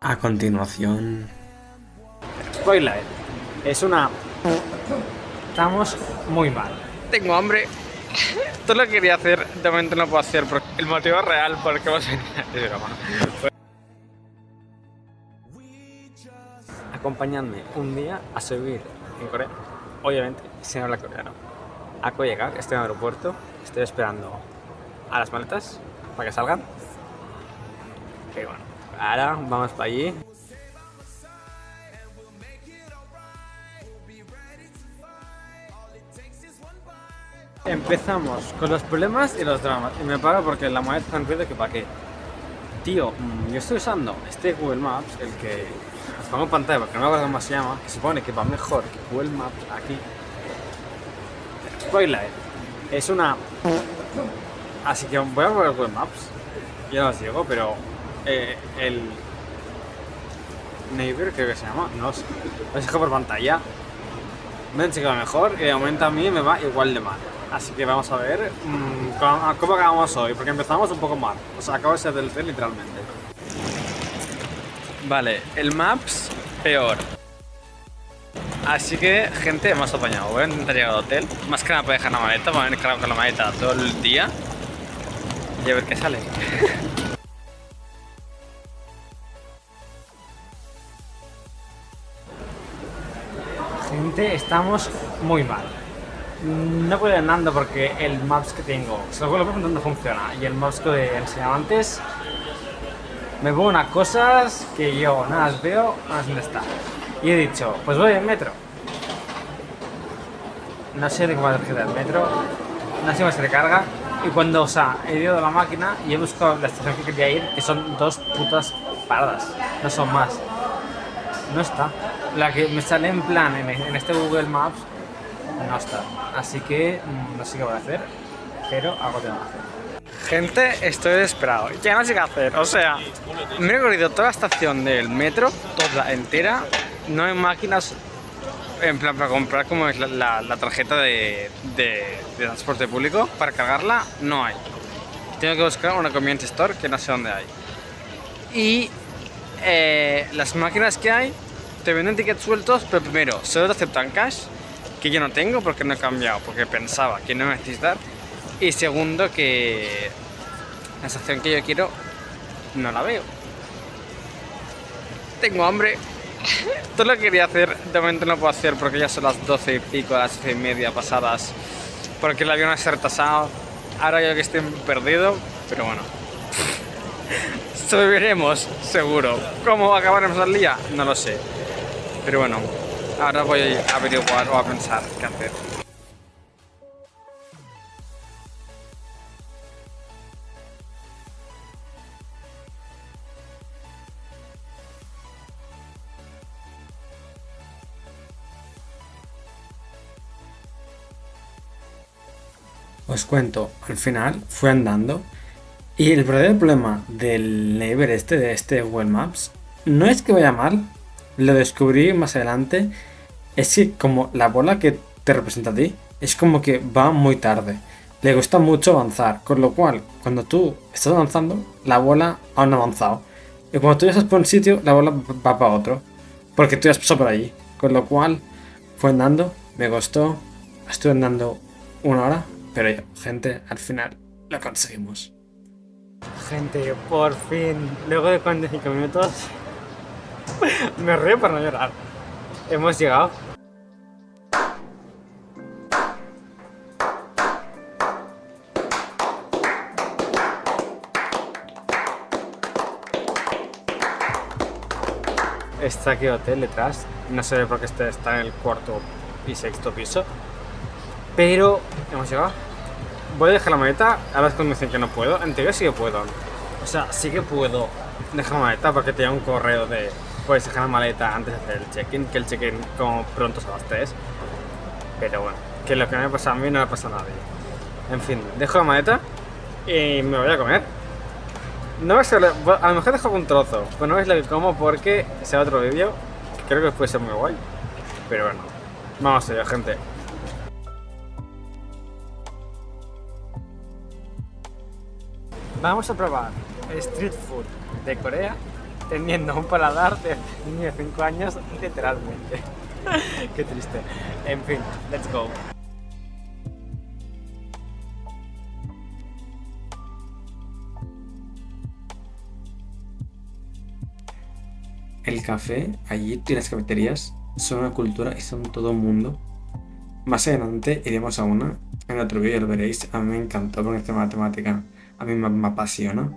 A continuación, Spoiler, es una... Estamos muy mal. Tengo hambre. Esto lo quería hacer, de momento no puedo hacer porque el motivo real por el que hemos venido es broma. Acompañadme un día a subir en Corea, obviamente sin hablar coreano. Acabo de llegar, estoy en el aeropuerto, estoy esperando a las maletas para que salgan. Y bueno, ahora vamos para allí. Empezamos con los problemas y los dramas. Y me paro porque la maleta tan ruido que para qué. Tío, yo estoy usando este Google Maps, el que os pongo en pantalla porque no me acuerdo cómo se llama, que supone que va mejor que Google Maps aquí. Spoiler, es una... Así que voy a probar Google Maps, ya no os digo, pero el Neighbor creo que se llama, no sé, lo dejo por pantalla. Me han dicho que va mejor y de momento a mí me va igual de mal. Así que vamos a ver cómo acabamos hoy, porque empezamos un poco mal. O sea, acabo de ser del tren literalmente. Vale, el Maps peor. Así que, gente, hemos apañado. Voy a intentar llegar al hotel. Más que nada para dejar la maleta, voy a venir cargado con la maleta todo el día y a ver qué sale. Gente, estamos muy mal. No puedo ir andando porque el Maps que tengo, se lo puedo preguntar no funciona. Y el Maps que enseñaba antes me pone unas cosas que yo nada las veo, no sé dónde está. Y he dicho, pues voy en metro. No sé de cómo la tarjeta del metro, no sé cómo se recarga. Y cuando, o sea, he ido a la máquina y he buscado la estación que quería ir, que son 2 putas paradas, no son más. No está. La que me sale en plan en este Google Maps no está. Así que no sé qué voy a hacer, pero algo tengo que hacer. Gente, estoy desesperado. Ya no sé qué hacer. O sea, me he recorrido toda la estación del metro, toda entera. No hay máquinas en plan para comprar como es la tarjeta de transporte público. Para cargarla, no hay. Tengo que buscar una convenience store que no sé dónde hay. Y las máquinas que hay te venden tickets sueltos, pero primero, solo te aceptan cash, que yo no tengo porque no he cambiado, porque pensaba que no iba a necesitar. Y segundo, que la estación que yo quiero no la veo. Tengo hambre. Esto lo quería hacer, de momento no puedo hacer porque ya son las 12 y pico, las 12 y media pasadas, porque el avión se ha retrasado. Ahora yo que estoy perdido, pero bueno. Sobreviviremos, seguro. ¿Cómo acabaremos el día? No lo sé. Pero bueno, ahora voy a averiguar o a pensar qué hacer. os cuento, al final fui andando y el verdadero problema del neighbor de este Google Maps no es que vaya mal, lo descubrí más adelante, es que como la bola que te representa a ti es como que va muy tarde, le gusta mucho avanzar, con lo cual cuando tú estás avanzando, la bola aún no ha avanzado. Y cuando tú ya estás por un sitio, la bola va para otro, porque tú ya has pasado por allí. Con lo cual, fue andando, me costó, estuve andando 1 hora, pero ya, gente, al final lo conseguimos. Gente, por fin, luego de 45 minutos, me río para no llorar. Hemos llegado. Está aquí el hotel detrás, no sé por qué está en el cuarto y sexto piso, pero hemos llegado. Voy a dejar la maleta, ahora es cuando me dicen que no puedo, en teoría sí que puedo. O sea, sí que puedo dejar la maleta porque te llega un correo de puedes dejar la maleta antes de hacer el check-in, que el check-in como pronto es a las 3. Pero bueno, que lo que me pasa a mí no le pasa a nadie. En fin, dejo la maleta y me voy a comer. No ves, a lo mejor dejo un trozo, pero no es lo que como porque será otro vídeo que creo que puede ser muy guay. Pero bueno, vamos allá, gente. Vamos a probar el street food de Corea teniendo un paladar de niño de 5 años, literalmente. Qué triste. En fin, let's go. El café allí y las cafeterías son una cultura y son todo un mundo. Más adelante iremos a una, en otro vídeo lo veréis. A mí me encantó porque esta matemática a mí me apasiona.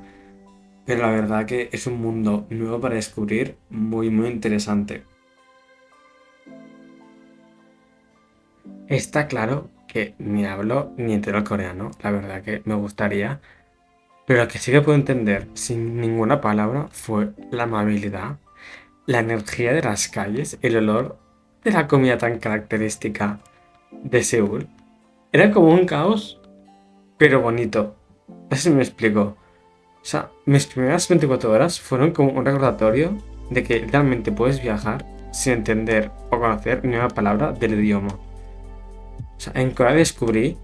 Pero la verdad que es un mundo nuevo para descubrir, muy muy interesante. Está claro que ni hablo ni entero el coreano, la verdad que me gustaría. Pero lo que sí que puedo entender sin ninguna palabra fue la amabilidad, la energía de las calles, el olor de la comida tan característica de Seúl. Era como un caos, pero bonito. No sé si me explico. O sea, mis primeras 24 horas fueron como un recordatorio de que realmente puedes viajar sin entender o conocer ni una palabra del idioma. O sea, en Corea descubrí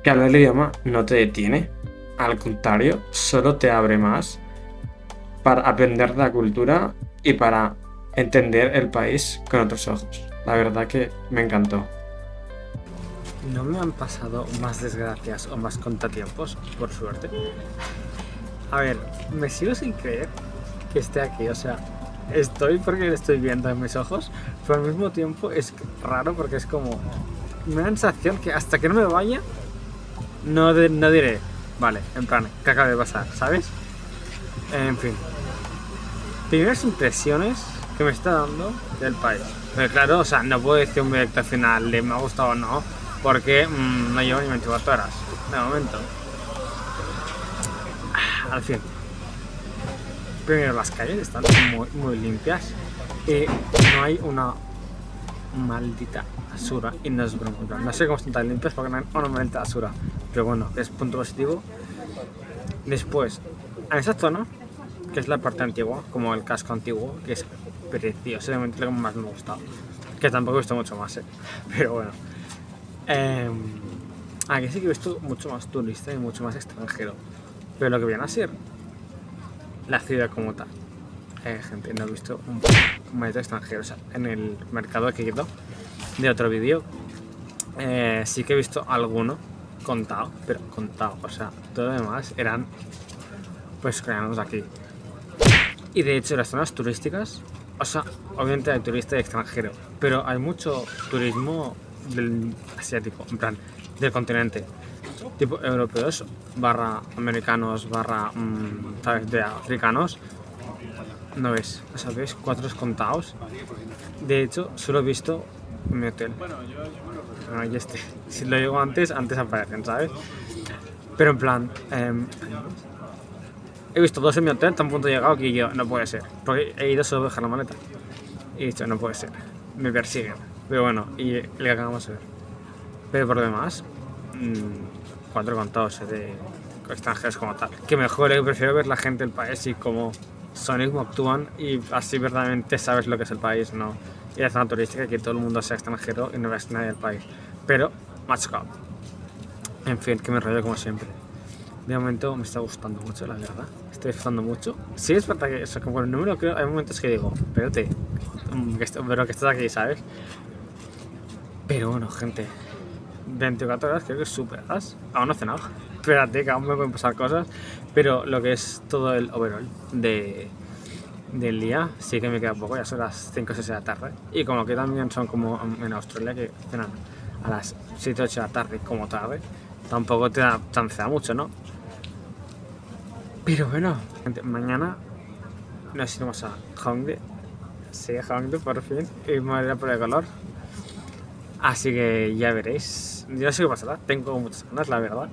que hablar el idioma no te detiene. Al contrario, solo te abre más para aprender de la cultura y para entender el país con otros ojos. La verdad que me encantó. No me han pasado más desgracias o más contratiempos, por suerte. A ver, me sigo sin creer que esté aquí, o sea, estoy porque lo estoy viendo en mis ojos, pero al mismo tiempo es raro porque es como una sensación que hasta que no me vaya, no diré, vale, en plan, ¿qué acaba de pasar? ¿Sabes? En fin, primeras impresiones que me está dando del país. Pero claro, o sea, no puedo decir un directo al final de me ha gustado o no, porque no llevo ni 24 horas de momento. Al fin. Primero, las calles están muy limpias y no hay una maldita basura. Y no es broma. No sé cómo están tan limpias porque no hay una maldita basura. Pero bueno, es punto positivo. Después, en esa zona, que es la parte antigua, como el casco antiguo, que es precioso, realmente lo que más me ha gustado. Que tampoco he visto mucho más, pero bueno. Aquí sí que he visto mucho más turista y mucho más extranjero. Pero lo que viene a ser la ciudad como tal. Gente, no he visto un maestro extranjero. O sea, en el mercado que he ido de otro vídeo, sí que he visto alguno contado, pero contado. O sea, todo lo demás eran pues coreanos de aquí. Y de hecho, las zonas turísticas, o sea, obviamente hay turista y extranjero, pero hay mucho turismo del asiático, en plan, del continente. Tipo europeos, barra americanos, barra, ¿sabes? De africanos. No ves, o sea, ves 4 contados. De hecho, solo he visto en mi hotel. Bueno, y este. Si lo digo antes aparecen, ¿sabes? Pero en plan, he visto 2 en mi hotel, tan punto he llegado que yo, no puede ser. Porque he ido solo a dejar la maleta. Y he dicho, no puede ser. Me persiguen. Pero bueno, y le acabamos de ver. Pero por lo demás, 4 contados de extranjeros como tal. Que mejor, prefiero ver la gente del país y cómo son y cómo actúan, y así verdaderamente sabes lo que es el país, ¿no? Y la zona turística, que todo el mundo sea extranjero y no veas nadie del país. Pero, match up. En fin, que me rollo como siempre. De momento me está gustando mucho, la verdad. Estoy disfrutando mucho. Sí, es verdad que, o sea, como el número, creo, hay momentos que digo, espérate, pero que estás aquí, ¿sabes? Pero bueno, gente, 24 horas creo que superas. Aún no he cenado. Espérate, que aún me pueden pasar cosas. Pero lo que es todo el overall del día, sí que me queda poco. Ya son las 5 o 6 de la tarde. Y como que también son como en Australia, que cenan a las 7 o 8 de la tarde, como tarde, tampoco te da chance mucho, ¿no? Pero bueno, gente, mañana nos iremos a Hongdae. Sí, a Hongdae por fin. Y me voy a por el color. Así que ya veréis. Yo no sé qué pasará. Tengo muchas ganas, la verdad.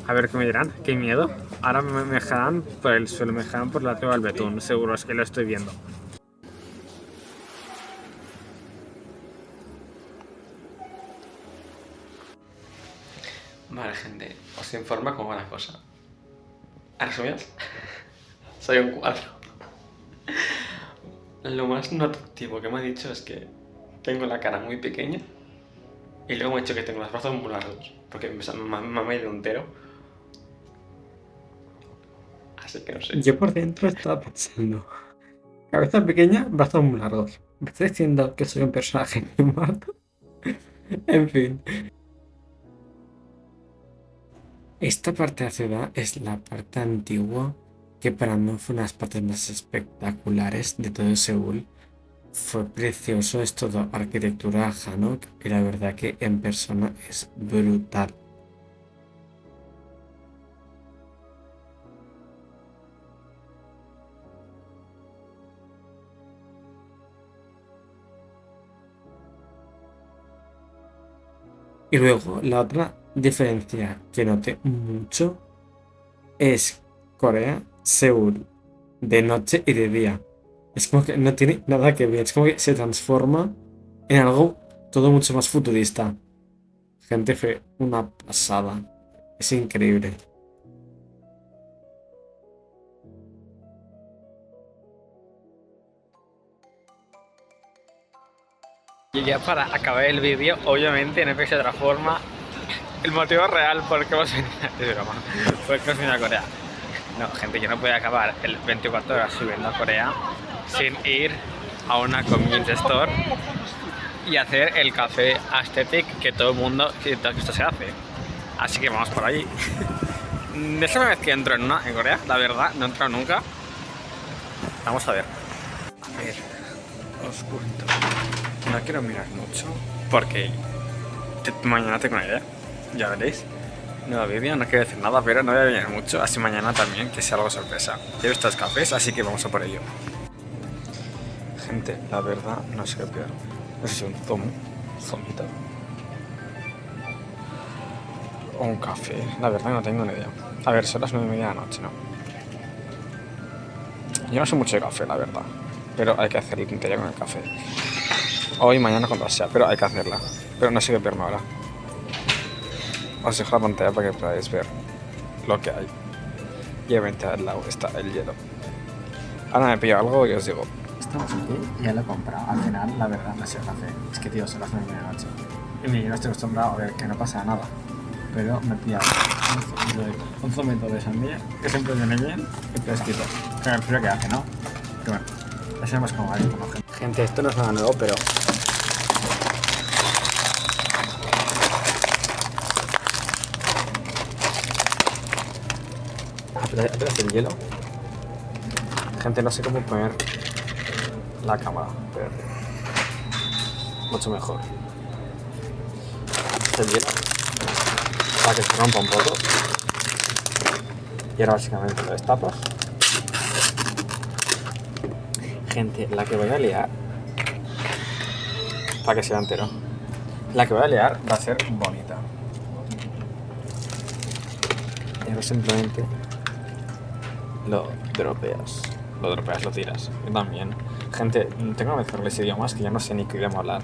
A ver qué me dirán. Qué miedo. Ahora me dejarán por el suelo, me dejarán por la tribu del betún. Seguro, es que lo estoy viendo. Vale, gente, os informa cómo va la cosa. A resumidas, soy un cuadro. Lo más no atractivo que me ha dicho es que tengo la cara muy pequeña y luego me ha dicho que tengo los brazos muy largos, porque me ha medido entero. Así que no sé. Yo por dentro estaba pensando, cabeza pequeña, brazos muy largos. ¿Me estás diciendo que soy un personaje muerto? En fin. Esta parte de la ciudad es la parte antigua que para mí fue una de las partes más espectaculares de todo Seúl. Fue precioso, es todo arquitectura Hanok y la verdad que en persona es brutal. Y luego, la otra diferencia que noté mucho es Corea, Seúl, de noche y de día. Es como que no tiene nada que ver, es como que se transforma en algo todo mucho más futurista. Gente, fue una pasada. Es increíble. Y ya para acabar el vídeo, obviamente no empecé de otra forma. El motivo real por el que hemos venido, es broma, por el que hemos venido a Corea. No, gente, yo no podía acabar el 24 horas subiendo a Corea sin ir a una convenience store y hacer el café aesthetic que todo el mundo siente que esto se hace. Así que vamos por allí. Es la primera vez que entro en Corea, la verdad, no he entrado nunca. Vamos a ver. A ver, os cuento. No quiero mirar mucho porque mañana tengo una idea, ya veréis. Nuevo vídeo, no quiero decir nada, pero no voy a mirar mucho, así mañana también que sea algo sorpresa. He visto los cafés, así que vamos a por ello. Gente, la verdad, no sé qué peor. No sé si un zomito o un café, la verdad no tengo ni idea. A ver, son las 9:30 de la noche, ¿no? Yo no sé mucho de café, la verdad, pero hay que hacer el tintería con el café. Hoy, mañana, cuando sea, pero hay que hacerla. Pero no sé qué peor ahora. Os dejo la pantalla para que podáis ver lo que hay. Y obviamente al lado está el hielo. Ahora me pillo algo y os digo. Estamos aquí y ya lo he comprado. Al final, la verdad, no ha sido café. Es que, tío, son las 9 de la noche. Y mira, yo no estoy acostumbrado a ver que no pasa nada. Pero me he pillado un zumito de sandía, que siempre viene bien, y fresquito. Con el frío que hace, ¿no? Pero bueno, ya sabemos cómo va esto, ¿no, gente? Gente, esto no es nada nuevo, pero atrás el hielo. Gente, no sé cómo poner la cámara, pero mucho mejor. El hielo para que se rompa un poco. Y ahora básicamente lo destapas. Gente, la que voy a liar, para que sea entero, la que voy a liar va a ser bonita. Y ahora simplemente lo dropeas, lo tiras. Yo también. Gente, tengo que mezclarles idiomas que ya no sé ni qué idioma hablar.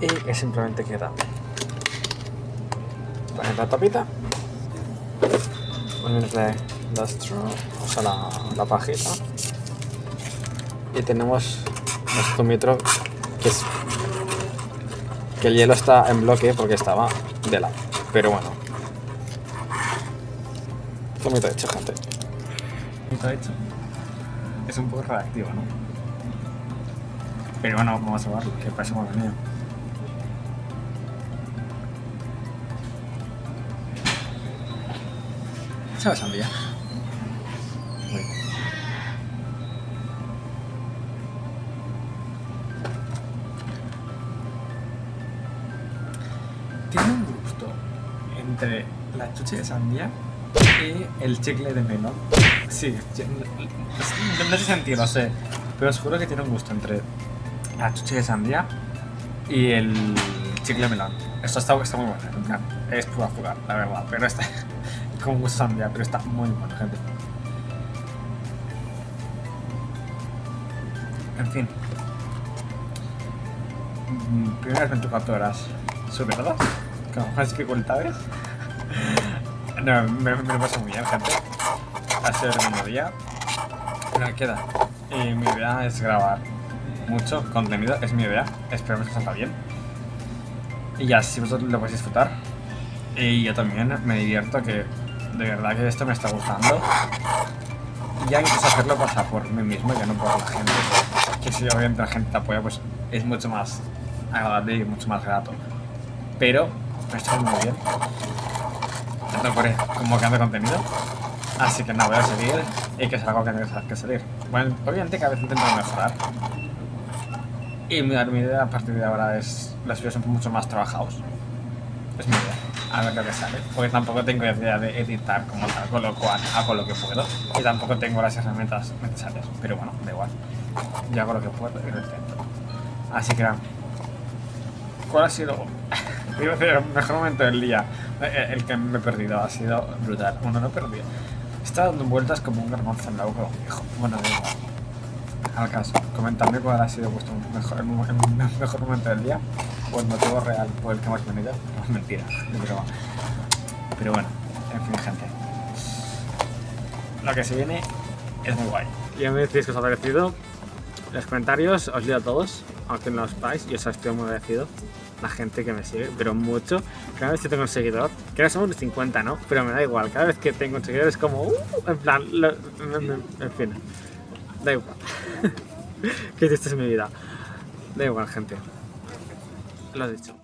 Y que simplemente queda poner la tapita, ponerle la straw, o sea la pajita. Y tenemos nuestro zumito que el hielo está en bloque porque estaba de lado. Pero bueno. Zumito hecho, gente. Zumito hecho. Es un poco reactivo, ¿no? Pero bueno, vamos a probarlo, que para eso hemos venido. ¿Sabes sandía? Tiene un gusto entre la chuche de sandía y el chicle de melón. Sí, no sé sentir, no sé, pero os juro que tiene un gusto entre la chuche de sandía y el chicle de melón. Esto está muy bueno, en plan, es pura azúcar, la verdad, pero está con gusto de sandía, pero está muy bueno, gente. En fin, primeras 24 horas superadas, con más dificultades. No, me lo paso muy bien, gente. Ha sido el mismo día. Me queda. Y mi idea es grabar mucho contenido, es mi idea. Esperemos que salga bien. Y ya, si vosotros lo podéis disfrutar. Y yo también me divierto, que de verdad que esto me está gustando. Ya incluso hacerlo pasa por mí mismo, ya no por la gente. Que si obviamente la gente te apoya, pues es mucho más agradable y mucho más grato. Pero me está yendo muy bien. Tanto por como creando contenido. Así que nada, voy a seguir y que es algo que tengo que salir. Bueno, obviamente cada vez intento mejorar. Y mi idea a partir de ahora es los vídeos son mucho más trabajados. Es mi idea. A ver lo que sale. Porque tampoco tengo idea de editar como tal, con lo cual hago lo que puedo. Y tampoco tengo las herramientas necesarias. Pero bueno, da igual. Yo hago lo que puedo y lo intento. Así que ¿cuál ha sido el mejor momento del día? El que me he perdido ha sido brutal. Bueno, no he perdido. Está dando vueltas como un garbanzo en la boca, viejo. Bueno, da igual. Al caso, comentadme cuál ha sido vuestro mejor momento del día o el motivo real por el que hemos venido. No es mentira, es broma. Pero bueno, en fin, gente. Lo que se viene es muy guay. Ya me decís que os ha parecido. En los comentarios os leo a todos, aunque no os vais, y os estoy muy agradecido. La gente que me sigue, pero mucho. Cada vez que tengo un seguidor, que ahora somos 50, ¿no? Pero me da igual, cada vez que tengo un seguidor es como, en plan, en fin, da igual. Que esta es mi vida. Da igual, gente. Lo he dicho.